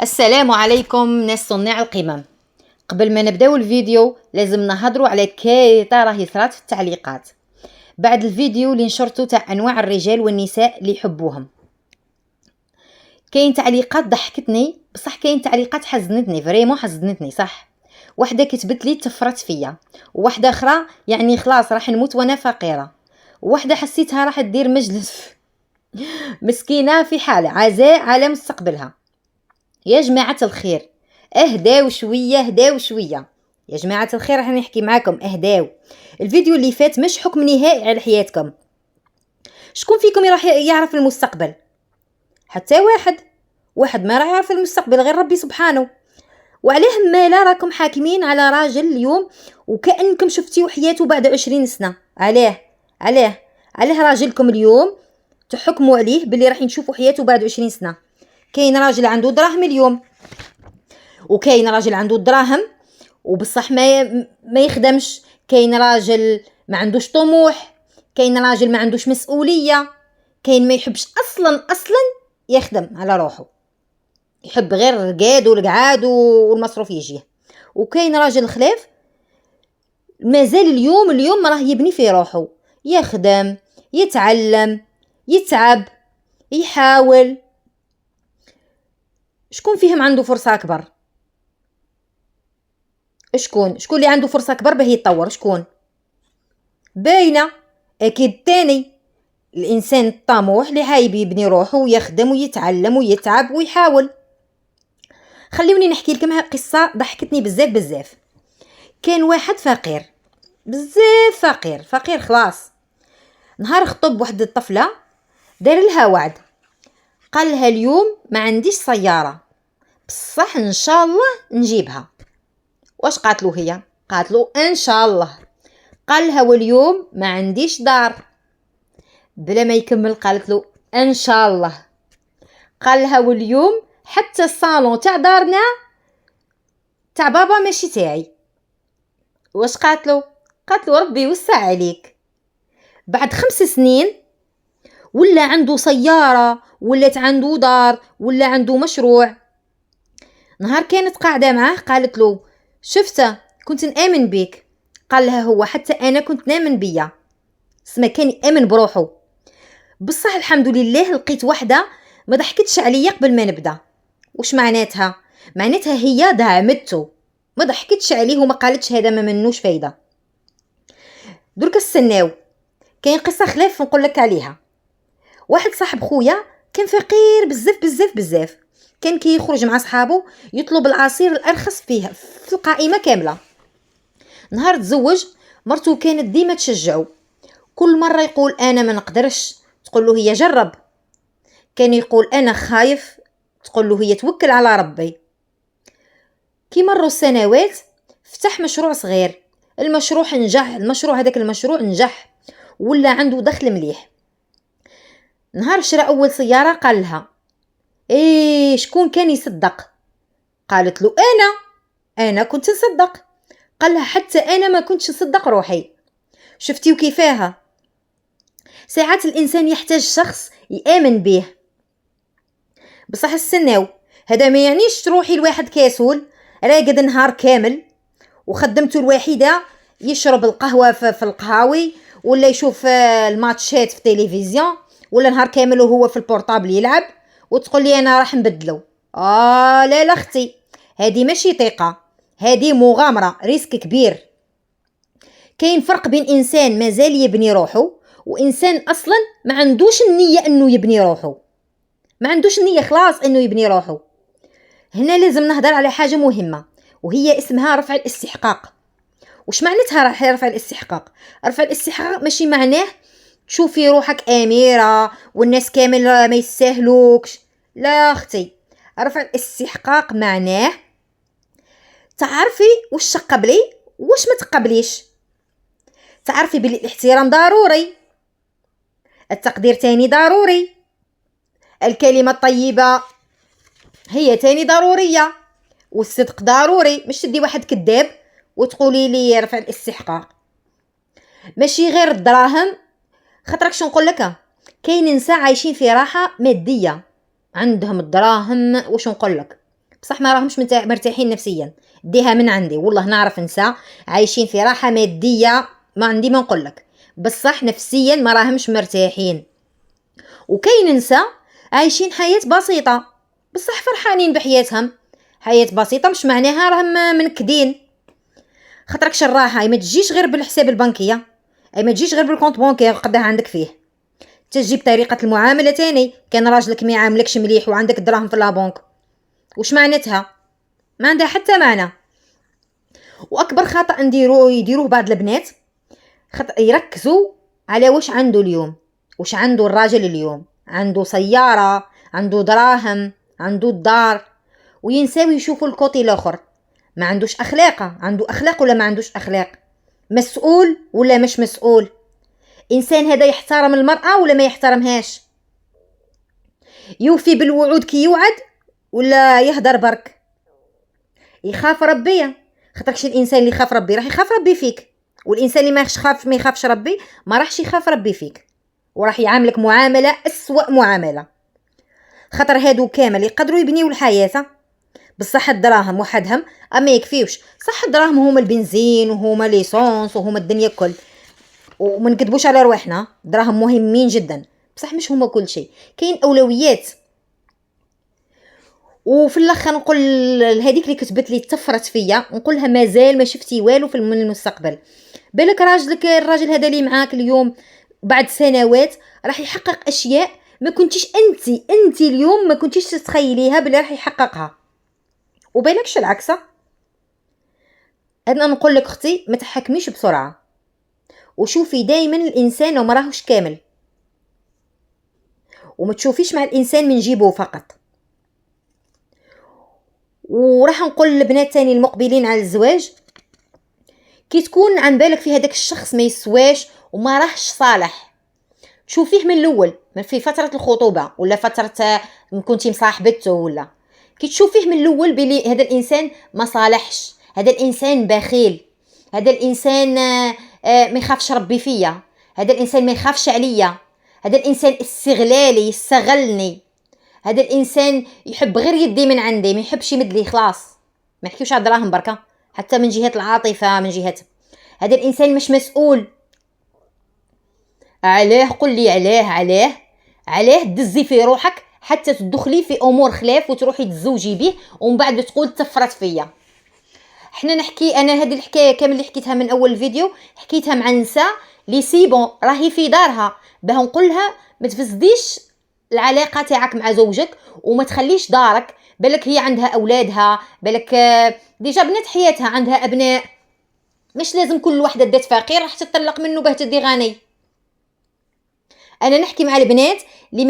السلام عليكم ناس صناع القمم. قبل ما نبداو الفيديو لازم نهضروا على كارثه راهي صرات في التعليقات بعد الفيديو اللي نشرته تاع انواع الرجال والنساء اللي يحبوهم. كاين تعليقات ضحكتني بصح كاين تعليقات حزنتني فريمون حزنتني صح. وحده كتبت لي تفرت فيا، وواحده اخرى يعني خلاص راح نموت وانا فقيره، وواحده حسيتها راح تدير مجلس مسكينه في حاله عزاء على مستقبلها. يا جماعة الخير اهداو شوية اهداو شوية يا جماعة الخير، راح نحكي معاكم اهداو. الفيديو اللي فات مش حكم نهائي على حياتكم. شكون فيكم راح يعرف المستقبل؟ حتى واحد ما راح يعرف المستقبل غير ربي سبحانه. وعليه مالا راكم حاكمين على راجل اليوم وكأنكم شفتيو حياته بعد 20 سنة؟ عليه راجلكم اليوم تحكموا عليه باللي راح نشوفوا حياته بعد 20 سنة. كاين راجل عنده دراهم اليوم، وكاين راجل عنده الدراهم وبصح ما يخدمش. كاين راجل ما عندوش طموح، كاين راجل ما عندوش مسؤوليه، كاين ما يحبش اصلا يخدم على روحه، يحب غير الرقاد والقعاد والمصروف يجيه. وكاين راجل خلاف مازال اليوم ما راه يبني في روحه، يخدم يتعلم يتعب يحاول. شكون فيهم عنده فرصه اكبر؟ شكون اللي عنده فرصه اكبر باه يتطور؟ شكون؟ باينه اكيد تاني الانسان الطموح اللي حايب يبني روحه ويخدم ويتعلم ويتعب ويحاول. خليوني نحكي لكم قصه ضحكتني بزاف. كان واحد فقير بزاف، فقير خلاص. نهار خطب واحد الطفله دار لها وعد، قال لها اليوم ما عنديش سياره بصح ان شاء الله نجيبها. واش قالت له هي؟ قالت له ان شاء الله. قال لها واليوم ما عنديش دار، بلا ما يكمل قالت له ان شاء الله. قال لها واليوم حتى الصالون تاع دارنا تاع بابا ماشي تاعي. واش قالت له؟ قالت له ربي يوسع عليك. بعد 5 سنين ولا عنده سيارة، ولات عنده دار، ولا عنده مشروع. نهار كانت قاعدة معاه قالت له شفته كنت نآمن بيك. قال لها هو حتى أنا كنت نآمن بيا، سما كان يآمن بروحه. بصح الحمد لله لقيت واحدة ما ضحكتش عليا قبل ما نبدا. وش معناتها؟ معناتها هي دعمته، ما ضحكتش عليه وما قالتش هذا ما منوش فايدة. درك استناو، كاين قصة خلاف نقول لك عليها. واحد صاحب خويا كان فقير بزاف، كان كي يخرج مع صحابه يطلب العصير الارخص فيها في القائمة كاملة. نهار تزوج مرته كانت ديما تشجعه، كل مرة يقول انا ما نقدرش، تقول له هي جرب. كان يقول انا خايف، تقول له هي توكل على ربي. كي مروا السنوات فتح مشروع صغير، المشروع نجح ولا عنده دخل مليح. نهار شرا اول سيارة قال لها ايه شكون كان يصدق؟ قالت له انا كنت نصدق. قال لها حتى انا ما كنتش نصدق روحي. شفتيو كيفاها؟ ساعات الانسان يحتاج شخص يآمن به. بصح استناو، هذا ما يعنيش تروحي الواحد كاسول راقد نهار كامل وخدمته الوحيدة يشرب القهوة في القهاوي، ولا يشوف الماتشات في التلفزيون، ولا نهار كامل وهو في البورطابل يلعب، وتقول لي انا راح نبدلو. لا اختي، هذه ماشي طيقة، هذه مغامرة، ريسك كبير. كاين فرق بين انسان مازال يبني روحه وانسان اصلا ما عندوش النية انه يبني روحه، ما عندوش النية خلاص انه يبني روحه. هنا لازم نهضر على حاجة مهمة وهي اسمها رفع الاستحقاق. وش معناتها رفع الاستحقاق؟ رفع الاستحقاق ماشي معناه تشوفي روحك اميرة والناس كامل ما يستاهلوكش. لا اختي، رفع الاستحقاق معناه تعرفي وش تقبلي وش ما تقبليش، تعرفي بلي الاحترام ضروري، التقدير تاني ضروري، الكلمة الطيبة هي تاني ضرورية، والصدق ضروري. مش تدي واحد كذاب وتقولي لي رفع الاستحقاق. ماشي غير الدراهم، خاطرك شو نقول لك، كاين نساء عايشين في راحة مادية، عندهم الدراهم وش نقول لك، بصح ما راهمش مرتاحين نفسيا. ديها من عندي، والله نعرف نساء عايشين في راحه ماديه ما عندي ما نقولك، بصح نفسيا ما راهمش مرتاحين. وكاين نساء عايشين حياه بسيطه بصح فرحانين بحياتهم. حياه بسيطه مش معناها راهم منكدين. خاطركش الراحه ما تجيش غير بالحساب البنكيه، اي ما تجيش غير بالكونت بانكير قداه عندك فيه. تجيب طريقه المعامله تاني. كان راجلك ما يعاملكش مليح وعندك الدراهم في لابونك، وش معناتها؟ ما عندها حتى معنى. واكبر خطا يديروه بعض البنات، يركزوا على واش عنده اليوم. واش عنده الراجل اليوم؟ عنده سياره، عنده دراهم، عنده الدار، وينساو يشوفوا الكوتي الاخر. ما عندوش اخلاق، عنده اخلاق ولا ما عندوش اخلاق؟ مسؤول ولا مش مسؤول؟ انسان هذا يحترم المرأة ولا ما يحترمهاش؟ يوفي بالوعود كي يوعد ولا يهدر برك؟ يخاف ربي. خاطركش الانسان اللي يخاف ربي راح يخاف ربي فيك، والانسان اللي ما يخافش ربي ما راحش يخاف ربي فيك، وراح يعاملك معامله اسوأ معامله. خاطر هادو كامل يقدروا يبنيو الحياه بصح الدراهم وحدهم اما يكفيوش. صح الدراهم هما البنزين وهما ليسونس وهما الدنيا كل، وما نكذبوش على رواحنا، دراهم مهمين جدا بصح مش هما كل شيء، كاين اولويات. وفي الاخر نقول هذيك اللي كتبت لي تفرت فيا، نقولها مازال ما شفتي والو في المستقبل. بالك الراجل هذا اللي معاك اليوم بعد سنوات راح يحقق اشياء ما كنتيش انت اليوم ما كنتيش تتخيليها بلي راح يحققها، وبالكش العكسه. انا نقول لك اختي ما تحكميش بسرعه، وشوفي دايما الانسان وما راهوش كامل، وما تشوفيش مع الانسان من جيبه فقط. وراح نقول للبنات تاني المقبلين على الزواج، كي تكون عن بالك في هذاك الشخص ما يسواش وما راهش صالح، شوفيه من الاول، من في فتره الخطوبه ولا فتره كنتي مصاحبته، ولا كي تشوفيه من الاول بلي هذا الانسان ما صالحش، هذا الانسان بخيل، هذا الانسان ما يخافش ربي فيا، هذا الانسان ما يخافش عليا، هذا الانسان استغلالي يستغلني، هذا الانسان يحب غير يدي من عندي ما يحبش يمد لي خلاص. ما نحكيوش على الدراهم بركه، حتى من جهه العاطفه، من جهه هذا الانسان مش مسؤول. علاه قل لي علاه تدزي في روحك حتى تدخلي في امور خلاف وتروحي تزوجي به ومن بعد تقول تفرت فيا. احنا نحكي انا هذه الحكايه كامل اللي حكيتها من اول الفيديو حكيتها مع نساء لي سيبون راهي في دارها، باه نقولها ما تفسديش العلاقه تاعك مع زوجك وما تخليش دارك. بالك هي عندها اولادها، بالك ديجا بنات حياتها عندها ابناء، مش لازم كل واحده دات فقير راح تطلق منه باه تدي غني. انا نحكي مع البنات اللي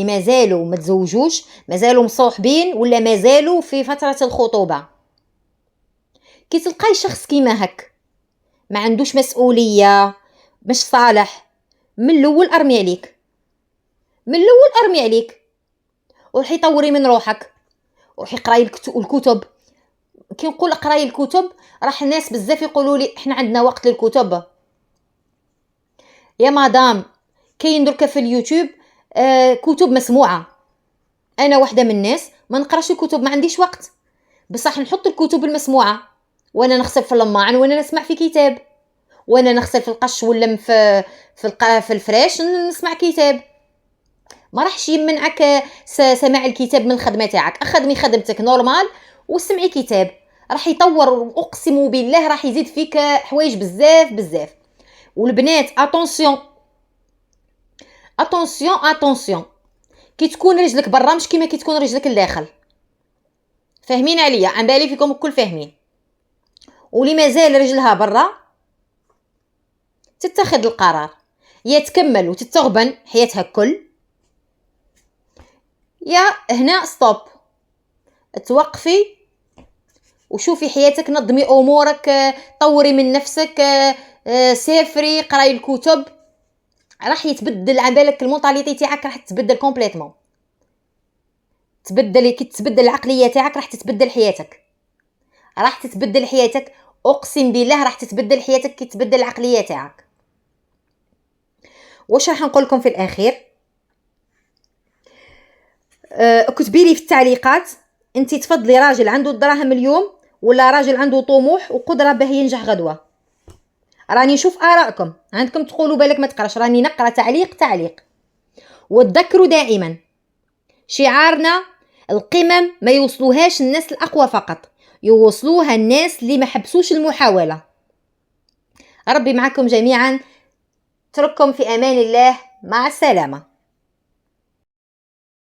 مازالوا ما تزوجوش، مازالوا مصاحبين ولا مازالوا في فتره الخطوبه. كي تلقاي شخص كيما هك ما عندوش مسؤوليه، مش صالح، من الاول ارمي عليك، وروحي طوري من روحك، وروحي قراي الكتب. كي نقول قراي الكتب راح الناس بزاف يقولوا لي احنا عندنا وقت للكتب. يا مدام كاين دركا في اليوتيوب كتب مسموعه. انا واحده من الناس ما نقراش الكتب، ما عنديش وقت، بصح نحط الكتب المسموعه وانا نغسل في الماعن وانا نسمع في كتاب، وانا نغسل في القش ولا في الفراش نسمع كتاب. ما راحش يمنعك سماع الكتاب من الخدمه تاعك، اخدمي خدمتك نورمال وسمعي كتاب، راح يطور، اقسم بالله راح يزيد فيك حوايج بزاف. والبنات اتونسيون كي تكون رجلك برا مش كيما كي تكون رجلك الداخل. فاهمين عليا؟ عن بالي فيكم الكل فاهمين. واللي مازال رجلها برا تتخذ القرار، يا تكمل وتتغبن حياتها كل، يا هنا ستوب توقفي وشوفي حياتك، نظمي امورك، طوري من نفسك، سافري، قراي الكتب، راح يتبدل عن بالك المونطاليتي تاعك، راح تتبدل كومبليتمون. كي تتبدل العقليه تاعك راح تتبدل حياتك، اقسم بالله راح تتبدل حياتك كي تتبدل العقليه تاعك. واش راح نقول لكم في الاخير؟ اكتبي لي في التعليقات انت تفضلي راجل عنده الدراهم اليوم ولا راجل عنده طموح وقدرة باه ينجح غدوة؟ راني نشوف آراءكم، عندكم تقولوا بالك ما تقراش، راني نقرا تعليق. وتذكروا دائما شعارنا القمم ما يوصلوهاش الناس الأقوى فقط، يوصلوها الناس اللي ما حبسوش المحاولة. ربي معكم جميعا، اترككم في أمان الله، مع السلامة.